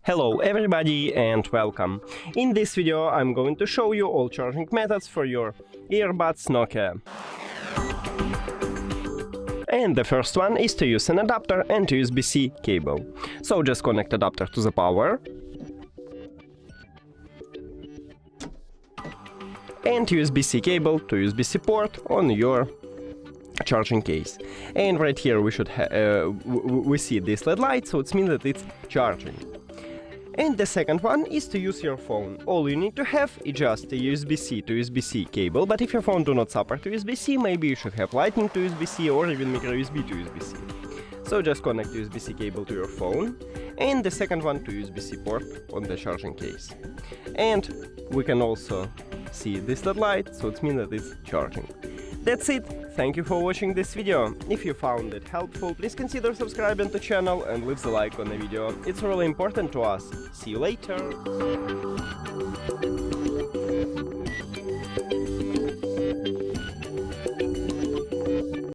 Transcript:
Hello everybody and welcome. In this video I'm going to show you all charging methods for your earbuds Nokia. And the first one is to use an adapter and USB-C cable. So just connect adapter to the power and USB-C cable to USB-C port on your charging case. And right here we should we see this LED light, so it means that it's charging. And the second one is to use your phone. All you need to have is just a USB-C to USB-C cable, but if your phone do not support USB-C, maybe you should have Lightning to USB-C or even micro USB to USB-C. So just connect USB-C cable to your phone and the second one to USB-C port on the charging case. And we can also see this LED light, so it means that it's charging. That's it. Thank you for watching this video. If you found it helpful, please consider subscribing to the channel and leave the like on the video. It's really important to us. See you later!